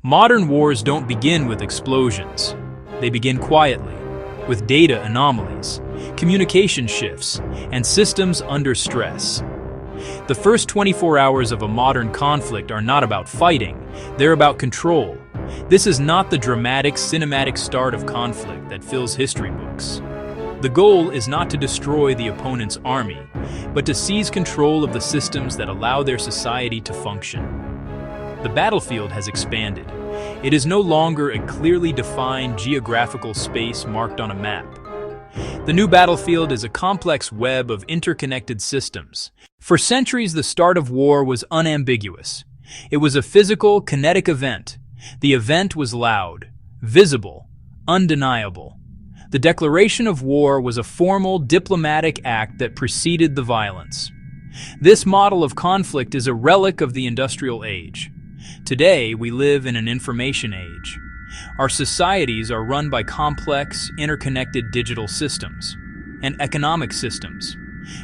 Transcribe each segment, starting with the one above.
Modern wars don't begin with explosions. They begin quietly, with data anomalies, communication shifts, and systems under stress. The first 24 hours of a modern conflict are not about fighting, they're about control. This is not the dramatic, cinematic start of conflict that fills history books. The goal is not to destroy the opponent's army, but to seize control of the systems that allow their society to function. The battlefield has expanded. It is no longer a clearly defined geographical space marked on a map. The new battlefield is a complex web of interconnected systems. For centuries, the start of war was unambiguous. It was a physical, kinetic event. The event was loud, visible, undeniable. The declaration of war was a formal, diplomatic act that preceded the violence. This model of conflict is a relic of the industrial age. Today, we live in an information age. Our societies are run by complex, interconnected digital systems and economic systems.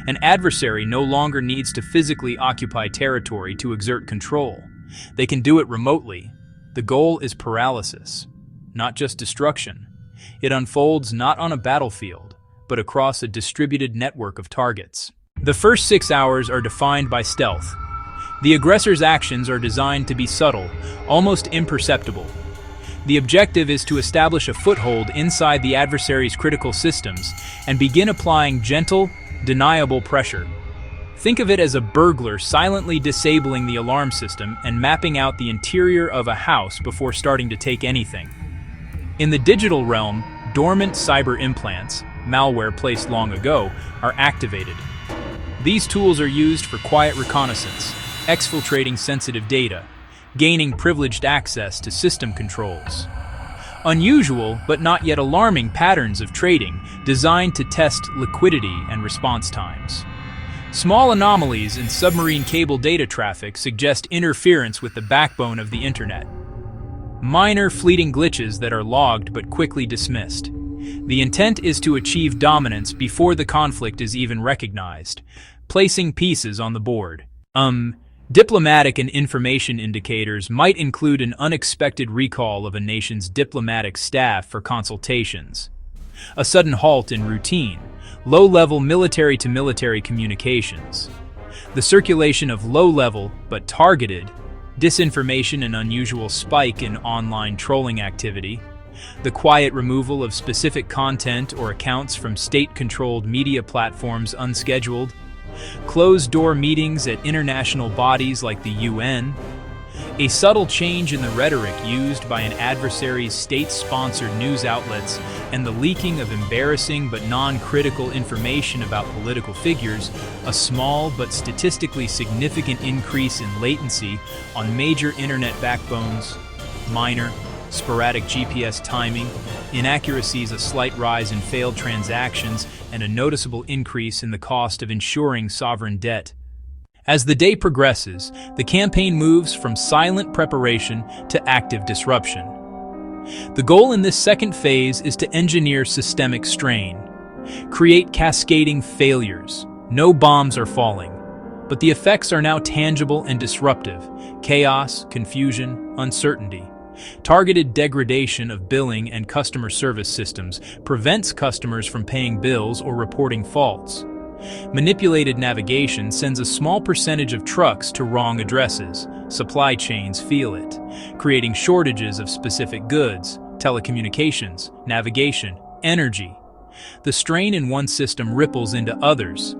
An adversary no longer needs to physically occupy territory to exert control. They can do it remotely. The goal is paralysis, not just destruction. It unfolds not on a battlefield, but across a distributed network of targets. The first 6 hours are defined by stealth. The aggressor's actions are designed to be subtle, almost imperceptible. The objective is to establish a foothold inside the adversary's critical systems and begin applying gentle, deniable pressure. Think of it as a burglar silently disabling the alarm system and mapping out the interior of a house before starting to take anything. In the digital realm, dormant cyber implants, malware placed long ago, are activated. These tools are used for quiet reconnaissance, exfiltrating sensitive data, gaining privileged access to system controls. Unusual, but not yet alarming patterns of trading designed to test liquidity and response times. Small anomalies in submarine cable data traffic suggest interference with the backbone of the internet. Minor fleeting glitches that are logged but quickly dismissed. The intent is to achieve dominance before the conflict is even recognized, placing pieces on the board. Diplomatic and information indicators might include an unexpected recall of a nation's diplomatic staff for consultations, a sudden halt in routine, low-level military-to-military communications, the circulation of low-level but targeted disinformation, and unusual spike in online trolling activity, the quiet removal of specific content or accounts from state-controlled media platforms unscheduled, closed-door meetings at international bodies like the UN, a subtle change in the rhetoric used by an adversary's state-sponsored news outlets, and the leaking of embarrassing but non-critical information about political figures, a small but statistically significant increase in latency on major internet backbones, minor, sporadic GPS timing, inaccuracies, a slight rise in failed transactions, and a noticeable increase in the cost of insuring sovereign debt. As the day progresses, the campaign moves from silent preparation to active disruption. The goal in this second phase is to engineer systemic strain, create cascading failures. No bombs are falling, but the effects are now tangible and disruptive: chaos, confusion, uncertainty. Targeted degradation of billing and customer service systems prevents customers from paying bills or reporting faults. Manipulated navigation sends a small percentage of trucks to wrong addresses. Supply chains feel it, creating shortages of specific goods, telecommunications, navigation, energy. The strain in one system ripples into others.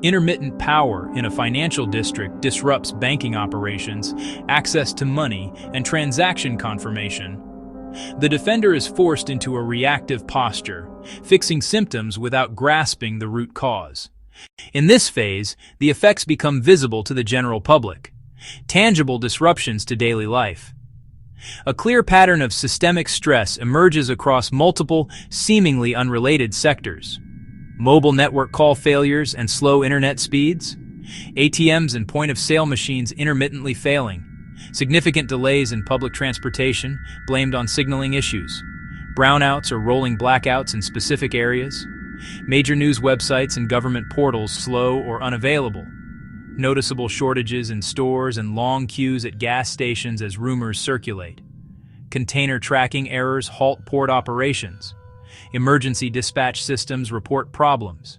Intermittent power in a financial district disrupts banking operations, access to money, and transaction confirmation. The defender is forced into a reactive posture, fixing symptoms without grasping the root cause. In this phase, the effects become visible to the general public, tangible disruptions to daily life. A clear pattern of systemic stress emerges across multiple, seemingly unrelated sectors. Mobile network call failures and slow internet speeds, ATMs and point-of-sale machines intermittently failing, significant delays in public transportation blamed on signaling issues, brownouts or rolling blackouts in specific areas, major news websites and government portals slow or unavailable, noticeable shortages in stores and long queues at gas stations as rumors circulate. Container tracking errors halt port operations. Emergency dispatch systems report problems.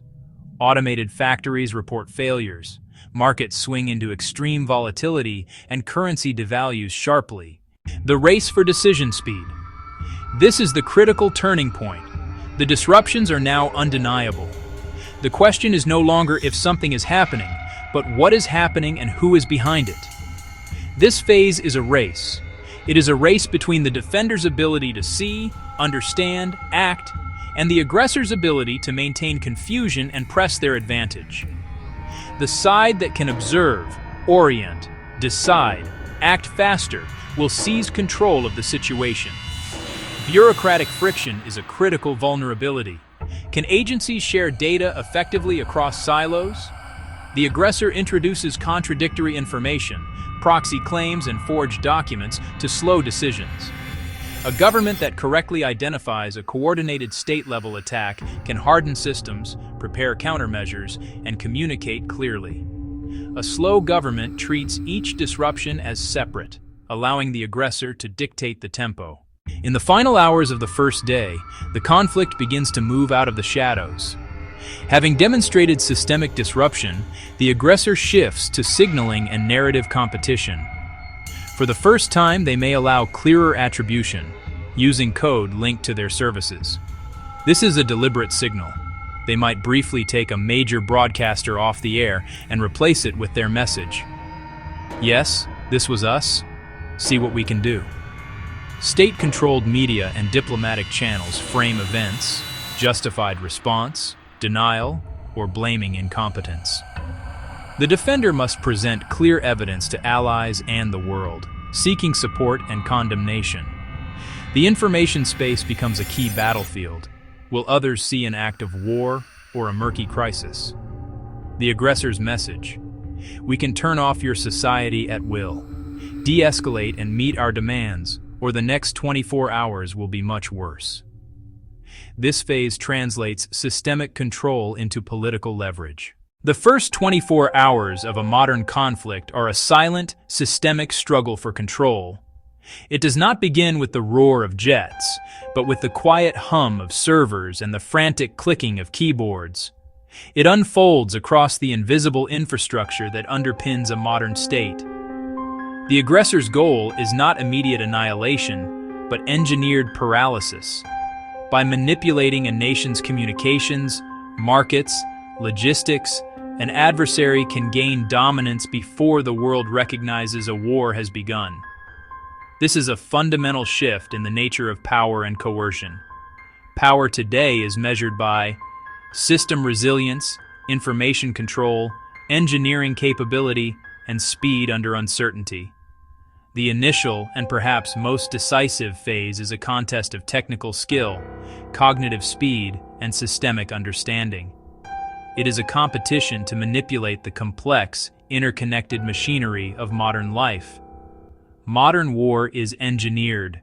Automated factories report failures. Markets swing into extreme volatility and currency devalues sharply. The race for decision speed. This is the critical turning point. The disruptions are now undeniable. The question is no longer if something is happening, but what is happening and who is behind it. This phase is a race. It is a race between the defender's ability to see, understand, act, and the aggressor's ability to maintain confusion and press their advantage. The side that can observe, orient, decide, act faster will seize control of the situation. Bureaucratic friction is a critical vulnerability. Can agencies share data effectively across silos? The aggressor introduces contradictory information, proxy claims, and forged documents to slow decisions. A government that correctly identifies a coordinated state-level attack can harden systems, prepare countermeasures, and communicate clearly. A slow government treats each disruption as separate, allowing the aggressor to dictate the tempo. In the final hours of the first day, the conflict begins to move out of the shadows. Having demonstrated systemic disruption, the aggressor shifts to signaling and narrative competition. For the first time, they may allow clearer attribution, using code linked to their services. This is a deliberate signal. They might briefly take a major broadcaster off the air and replace it with their message. Yes, this was us. See what we can do. State-controlled media and diplomatic channels frame events, justified response, denial, or blaming incompetence. The defender must present clear evidence to allies and the world, seeking support and condemnation. The information space becomes a key battlefield. Will others see an act of war or a murky crisis? The aggressor's message: we can turn off your society at will, de-escalate and meet our demands, or the next 24 hours will be much worse. This phase translates systemic control into political leverage. The first 24 hours of a modern conflict are a silent, systemic struggle for control. It does not begin with the roar of jets, but with the quiet hum of servers and the frantic clicking of keyboards. It unfolds across the invisible infrastructure that underpins a modern state. The aggressor's goal is not immediate annihilation, but engineered paralysis. By manipulating a nation's communications, markets, logistics, an adversary can gain dominance before the world recognizes a war has begun. This is a fundamental shift in the nature of power and coercion. Power today is measured by system resilience, information control, engineering capability, and speed under uncertainty. The initial and perhaps most decisive phase is a contest of technical skill, cognitive speed, and systemic understanding. It is a competition to manipulate the complex, interconnected machinery of modern life. Modern war is engineered,